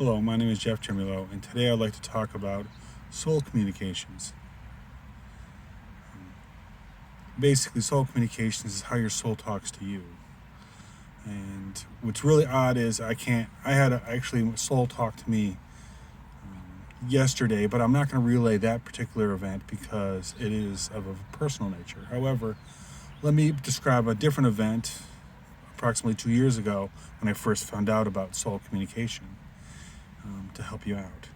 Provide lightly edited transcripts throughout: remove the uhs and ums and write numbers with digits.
Hello, my name is Jeff Tremolo, and today I'd like to talk about soul communications. Basically, soul communications is how your soul talks to you. And what's really odd is actually soul talk to me yesterday, but I'm not going to relay that particular event because it is of a personal nature. However, let me describe a different event approximately 2 years ago when I first found out about soul communication. To help you out.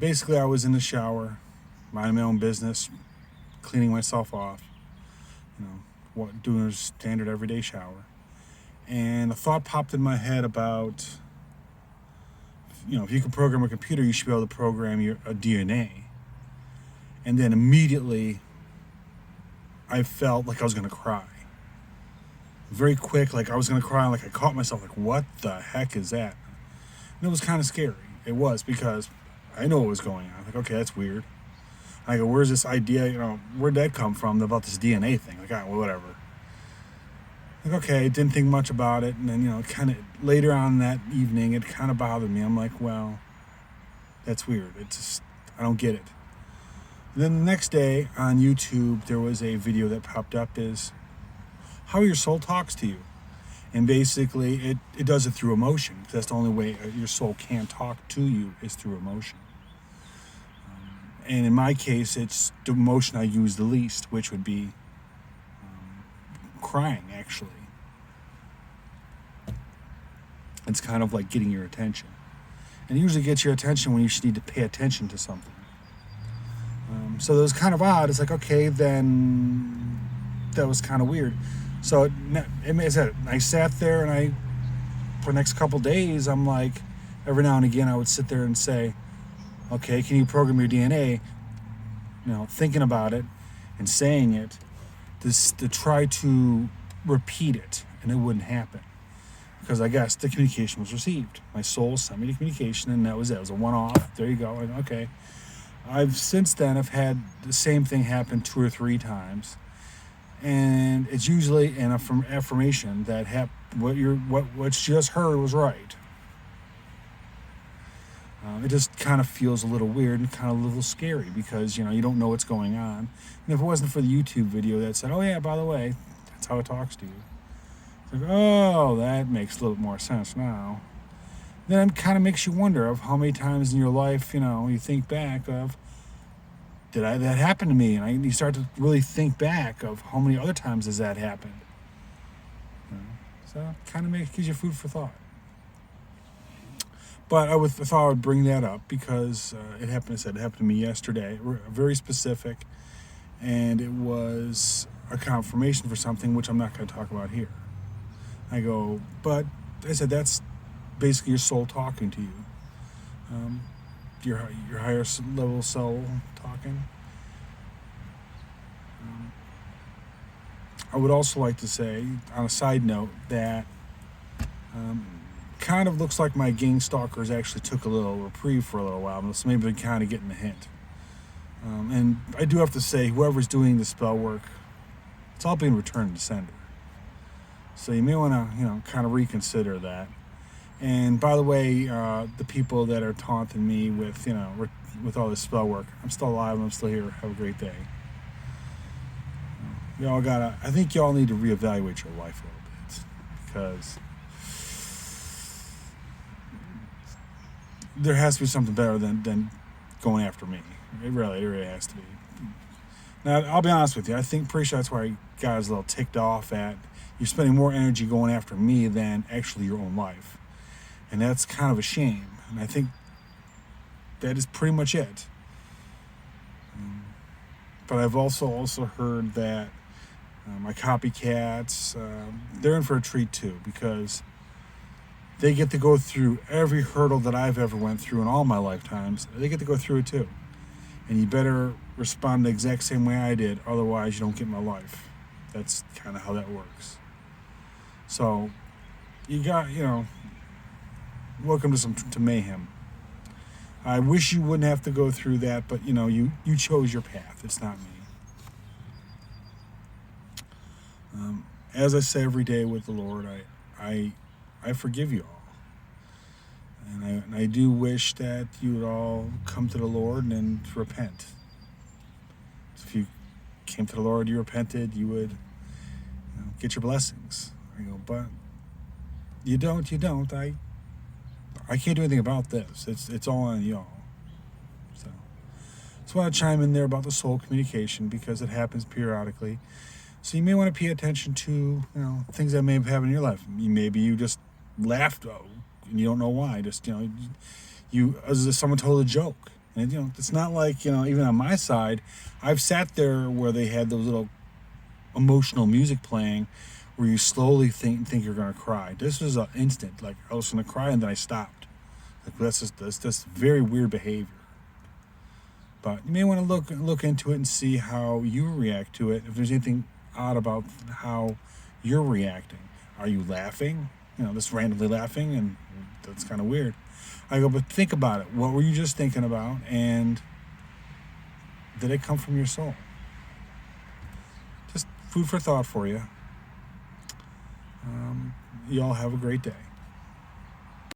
Basically, I was in the shower, minding my own business, cleaning myself off, doing a standard everyday shower. And a thought popped in my head about, if you can program a computer, you should be able to program a DNA. And then immediately, I felt like I was going to cry. Very quick, like I was going to cry, like I caught myself, like, what the heck is that? And it was kind of scary. It was, because I know what was going on. Like, okay, that's weird. I go, where's this idea, where'd that come from about this DNA thing? Like, well, whatever. Like, okay, I didn't think much about it. And then, kind of later on that evening, it kind of bothered me. I'm like, well, that's weird. It's just, I don't get it. And then the next day on YouTube, there was a video that popped up is how your soul talks to you. And basically, it does it through emotion. Because that's the only way your soul can talk to you is through emotion. And in my case, it's the emotion I use the least, which would be crying, actually. It's kind of like getting your attention. And it usually gets your attention when you should need to pay attention to something. So it was kind of odd. It's like, okay, then that was kind of weird. So I sat there and for the next couple days, I'm like, every now and again, I would sit there and say, okay, can you program your DNA? Thinking about it and saying it, to try to repeat it, and it wouldn't happen. Because I guess the communication was received. My soul sent me the communication, and that was it. It was a one-off. There you go. Okay. Since then, I've had the same thing happen 2 or 3 times. And it's usually an affirmation that what you just heard was right. It just kind of feels a little weird and kind of a little scary because you don't know what's going on. And if it wasn't for the YouTube video that said, "Oh yeah, by the way, that's how it talks to you," it's like, oh, that makes a little bit more sense now. Then it kind of makes you wonder of how many times in your life you think back of, that happen to me? And you start to really think back of how many other times has that happened. So it kind of gives you food for thought. But I thought I would bring that up because it happened to me yesterday. Very specific, and it was a confirmation for something which I'm not going to talk about here. But I said that's basically your soul talking to you. Your higher level soul talking. I would also like to say, on a side note, that kind of looks like my gang stalkers actually took a little reprieve for a little while, so maybe they're kind of getting the hint. And I do have to say, whoever's doing the spell work, it's all being returned to sender. So you may want to, kind of reconsider that. And by the way, the people that are taunting me with, with all this spell work, I'm still alive, I'm still here, have a great day. I think y'all need to reevaluate your life a little bit, because there has to be something better than going after me. It really has to be. Now, I'll be honest with you, pretty sure that's why I got a little ticked off at, you're spending more energy going after me than actually your own life. And that's kind of a shame. And I think that is pretty much it. But I've also heard that my copycats, they're in for a treat too, because they get to go through every hurdle that I've ever went through in all my lifetimes. They get to go through it too. And you better respond the exact same way I did, otherwise you don't get my life. That's kind of how that works. So, you got, welcome to mayhem. I wish you wouldn't have to go through that, but you chose your path. It's not me. As I say every day with the Lord, I forgive you all, and I do wish that you would all come to the Lord and repent. If you came to the Lord, you repented, you would get your blessings. I go, but you don't. I can't do anything about this. It's all on y'all. So just want to chime in there about the soul communication because it happens periodically. So you may want to pay attention to things that may have happened in your life. Maybe you just laughed and you don't know why. Just you as someone told a joke, and it's not like even on my side, I've sat there where they had those little emotional music playing, where you slowly think you're gonna cry. This was an instant, like I was gonna cry and then I stopped. Like that's just very weird behavior. But you may want to look into it and see how you react to it. If there's anything odd about how you're reacting, are you laughing? Just randomly laughing, and that's kind of weird. I go, but think about it. What were you just thinking about, and did it come from your soul? Just food for thought for you. You all have a great day.